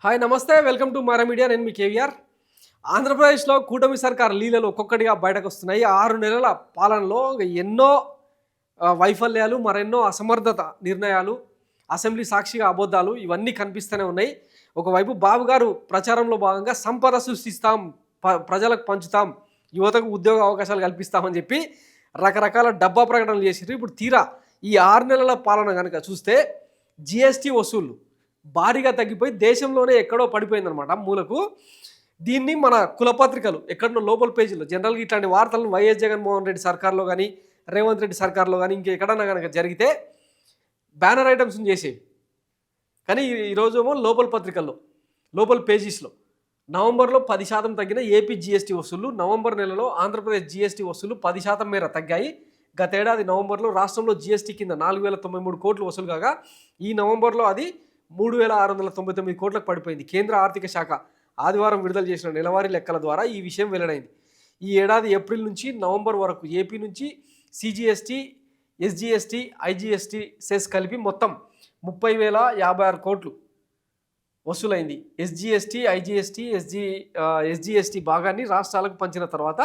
Hi నమస్తే, welcome to Mara media. నేను మీ కేవీఆర్. ఆంధ్రప్రదేశ్లో కూటమి సర్కార్ లీలలు ఒక్కొక్కటిగా బయటకు వస్తున్నాయి. 6 నెలల పాలనలో ఎన్నో వైఫల్యాలు, మరెన్నో అసమర్థత నిర్ణయాలు, అసెంబ్లీ సాక్షిగా అబద్ధాలు ఇవన్నీ కనిపిస్తూనే ఉన్నాయి. ఒకవైపు బాబు గారు ప్రచారంలో భాగంగా సంపద సృష్టిస్తాం, ప్రజలకు పంచుతాం, యువతకు ఉద్యోగ అవకాశాలు కల్పిస్తామని చెప్పి రకరకాల డబ్బా ప్రకటనలు చేశారు. ఇప్పుడు తీరా ఈ 6 నెలల పాలన కనుక చూస్తే జిఎస్టీ వసూళ్లు భారీగా తగ్గిపోయి దేశంలోనే ఎక్కడో పడిపోయిందనమాట మూలకు. దీన్ని మన కులపత్రికలు ఎక్కడో లోపల పేజీలో జనరల్గా ఇట్లాంటి వార్తలను వైఎస్ జగన్మోహన్ రెడ్డి సర్కార్లో కానీ, రేవంత్ రెడ్డి సర్కార్లో కానీ ఇంకెక్కడన్నా కనుక జరిగితే బ్యానర్ ఐటమ్స్ని చేసేవి. కానీ ఈరోజేమో లోపల పత్రికల్లో, లోపల పేజీస్లో నవంబర్లో 10% తగ్గిన ఏపీ జీఎస్టీ వసూళ్లు, నవంబర్ నెలలో ఆంధ్రప్రదేశ్ జీఎస్టీ వసూళ్లు 10% మేర తగ్గాయి. గతేడాది నవంబర్లో రాష్ట్రంలో జీఎస్టీ కింద 4093 కోట్లు వసూలు కాగా ఈ నవంబర్లో అది 3699 కోట్లకు పడిపోయింది. కేంద్ర ఆర్థిక శాఖ ఆదివారం విడుదల చేసిన నెలవారీ లెక్కల ద్వారా ఈ విషయం వెల్లడైంది. ఈ ఏడాది ఏప్రిల్ నుంచి నవంబర్ వరకు ఏపీ నుంచి సిజిఎస్టీ, ఎస్జిఎస్టీ, ఐజిఎస్టీ సెస్ కలిపి మొత్తం 30,056 కోట్లు వసూలైంది. ఎస్జిఎస్టీ, ఐజిఎస్టీ, ఎస్జిఎస్టీ భాగాన్ని రాష్ట్రాలకు పంచిన తర్వాత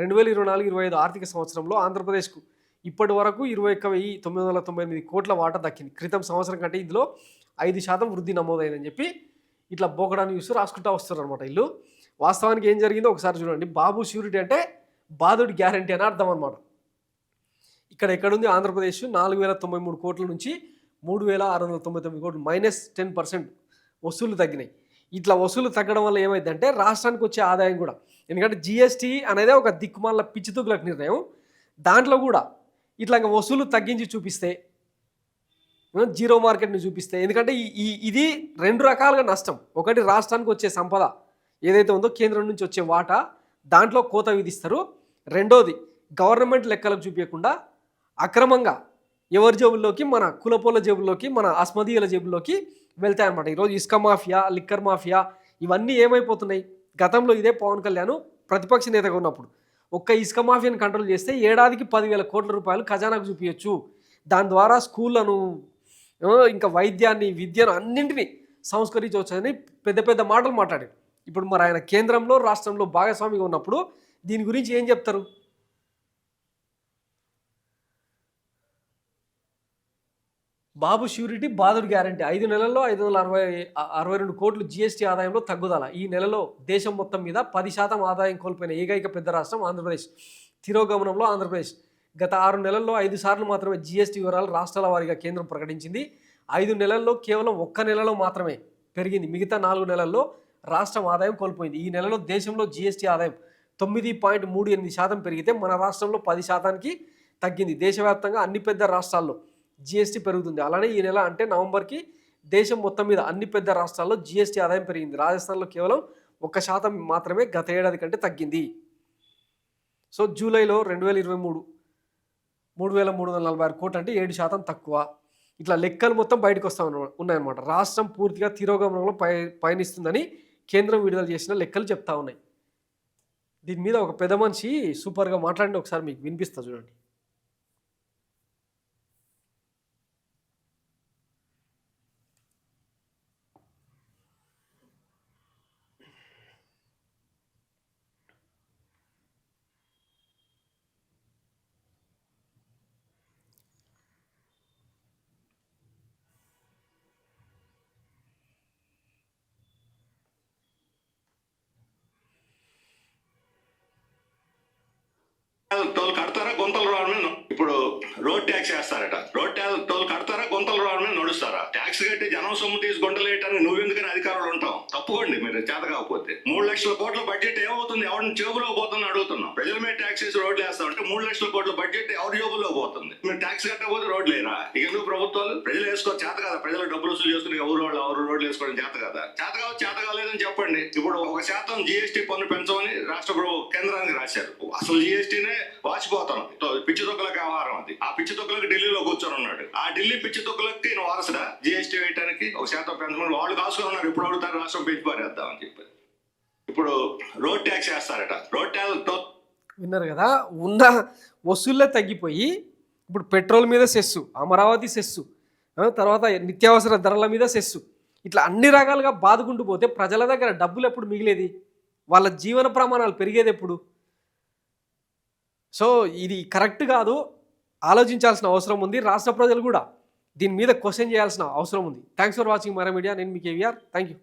2024-25 ఆర్థిక సంవత్సరంలో ఆంధ్రప్రదేశ్కు ఇప్పటి వరకు 21,998 కోట్ల వాటా దక్కింది. క్రితం సంవత్సరం కంటే ఇందులో 5% వృద్ధి నమోదైందని చెప్పి ఇట్లా బోకడా న్యూస్ రాసుకుంటూ వస్తారు అనమాట వీళ్ళు. వాస్తవానికి ఏం జరిగిందో ఒకసారి చూడండి. బాబు ష్యూరిటీ అంటే బాధుడి గ్యారంటీ అని అర్థం అనమాట. ఇక్కడ ఎక్కడుంది ఆంధ్రప్రదేశ్ 4,093 కోట్ల నుంచి 3,699 కోట్లు, -10% వసూళ్లు తగ్గినాయి. ఇట్లా వసూలు తగ్గడం వల్ల ఏమైందంటే రాష్ట్రానికి వచ్చే ఆదాయం కూడా, ఎందుకంటే జిఎస్టీ అనేది ఒక దిక్కుమాల పిచ్చితుగులకు నిర్ణయం, దాంట్లో కూడా ఇట్లా వసూలు తగ్గించి చూపిస్తే, జీరో మార్కెట్ని చూపిస్తే, ఎందుకంటే ఇది 2 రకాలుగా నష్టం. ఒకటి రాష్ట్రానికి వచ్చే సంపద ఏదైతే ఉందో కేంద్రం నుంచి వచ్చే వాటా, దాంట్లో కోత విధిస్తారు. రెండోది గవర్నమెంట్ లెక్కలకు చూపించకుండా అక్రమంగా ఎవరి జేబుల్లోకి, మన కులపోల జేబుల్లోకి, మన అస్మదీయుల జేబుల్లోకి వెళ్తాయన్నమాట. ఈరోజు ఇసుక మాఫియా, లిక్కర్ మాఫియా ఇవన్నీ ఏమైపోతున్నాయి. గతంలో ఇదే పవన్ కళ్యాణ్ ప్రతిపక్ష నేతగా ఉన్నప్పుడు ఒక్క ఇసుక మాఫియాని కంట్రోల్ చేస్తే ఏడాదికి 10,000 కోట్ల రూపాయలు ఖజానాకు చూపించచ్చు. దాని ద్వారా స్కూళ్ళను, ఇంకా వైద్యాన్ని, విద్యను అన్నింటినీ సంస్కరించవచ్చని పెద్ద పెద్ద మాటలు మాట్లాడారు. ఇప్పుడు మరి ఆయన కేంద్రంలో, రాష్ట్రంలో భాగస్వామిగా ఉన్నప్పుడు దీని గురించి ఏం చెప్తారు? బాబు ష్యూరిటీ, బాధుడు గ్యారంటీ. 5 నెలల్లో 562 కోట్లు జీఎస్టీ ఆదాయంలో తగ్గుదల. ఈ నెలలో దేశం మొత్తం మీద 10% ఆదాయం కోల్పోయిన ఏకైక పెద్ద రాష్ట్రం ఆంధ్రప్రదేశ్. తిరోగమనంలో ఆంధ్రప్రదేశ్ గత 6 నెలల్లో 5 సార్లు మాత్రమే జీఎస్టీ వివరాలు రాష్ట్రాల వారీగా కేంద్రం ప్రకటించింది. 5 నెలల్లో కేవలం 1 నెలలో మాత్రమే పెరిగింది. మిగతా 4 నెలల్లో రాష్ట్రం ఆదాయం కోల్పోయింది. ఈ నెలలో దేశంలో జీఎస్టీ ఆదాయం 9.38% పెరిగితే మన రాష్ట్రంలో 10%కి తగ్గింది. దేశవ్యాప్తంగా అన్ని పెద్ద రాష్ట్రాల్లో జీఎస్టీ పెరుగుతుంది. అలానే ఈ నెల అంటే నవంబర్కి దేశం మొత్తం మీద అన్ని పెద్ద రాష్ట్రాల్లో జీఎస్టీ ఆదాయం పెరిగింది. రాజస్థాన్లో కేవలం 1% మాత్రమే గత ఏడాది కంటే తగ్గింది. సో జూలైలో 2023 3,346 కోట్లు అంటే 7% తక్కువ. ఇట్లా లెక్కలు మొత్తం బయటకు వస్తూ ఉన్నాయన్నమాట. రాష్ట్రం పూర్తిగా తిరోగమనంలో పయనిస్తుందని కేంద్రం విడుదల చేసిన లెక్కలు చెప్తా ఉన్నాయి. దీని మీద ఒక పెద్ద మనిషి సూపర్గా మాట్లాడి ఒకసారి మీకు వినిపిస్తా చూడండి. టోల్ కడతారా, గుంతలు రావడమే. ఇప్పుడు రోడ్ ట్యాక్స్ వేస్తారట. రోడ్ టోల్ కడతారా, గుంతలు రావడమే నడుస్తారా? ట్యాక్స్ కట్టి జనం సొమ్ము తీసి గుంటలు వేయటానికి నువ్వెందుకని అధికారులు ఉంటాం? తప్పుకోండి మీరు చేత కాకపోతే. 3 లక్షల కోట్ల బడ్జెట్ ఏమవుతుంది? ఎవరిని జేబులో పోతుంది అడుగుతున్నాం. ప్రజల మీద ట్యాక్స్ వేసి రోడ్లు వేస్తామంటే 3 లక్షల కోట్ల బడ్జెట్ ఎవరి జేబులో పోతుంది? మీరు ట్యాక్స్ కట్టకపోతే రోడ్లు లేరా? ఎందుకు ప్రభుత్వాలు? ప్రజలు వేసుకో చేత కదా, ప్రజలు డబ్బులు వసూలు చేసుకుని ఎవరు రోడ్లు వేసుకోవడం చేత కదా. చేత కాలేదని చెప్పండి. ఇప్పుడు 1% జీఎస్టీ పన్ను పెంచమని రాష్ట్ర కేంద్రానికి రాశారు. అసలు జీఎస్టీనే వాచిపోతాం. పిచ్చి తొక్కలకి వ్యవహారం అది. ఆ పిచ్చి తొక్కలకి ఢిల్లీలో కూర్చొని ఉన్నాడు. ఆ ఢిల్లీ పిచ్చి తొక్కలకి వారసుడా జీఎస్టీ వేయడానికి 1% పెంచమని వాళ్ళు కాసుకొని ఉన్నారు. ఇప్పుడు అడుగుతారు రాష్ట్రం పెంచి పారేద్దామని చెప్పి. ఇప్పుడు రోడ్ ట్యాక్స్ వేస్తారట. రోడ్ ట్యాక్స్ విన్నారు కదా, ఉన్న వసూళ్ళే తగ్గిపోయి ఇప్పుడు పెట్రోల్ మీద సెస్సు, అమరావతి సెస్సు, తర్వాత నిత్యావసర ధరల మీద సెస్సు, ఇట్లా అన్ని రకాలుగా బాదుకుంటూ పోతే ప్రజల దగ్గర డబ్బులు ఎప్పుడు మిగిలేది, వాళ్ళ జీవన ప్రమాణాలు పెరిగేది ఎప్పుడు? సో ఇది కరెక్ట్ కాదు, ఆలోచించాల్సిన అవసరం ఉంది. రాష్ట్ర ప్రజలు కూడా దీని మీద క్వశ్చన్ చేయాల్సిన అవసరం ఉంది. Thanks for watching Mara media. నేను మీ కేవీఆర్. Thank you.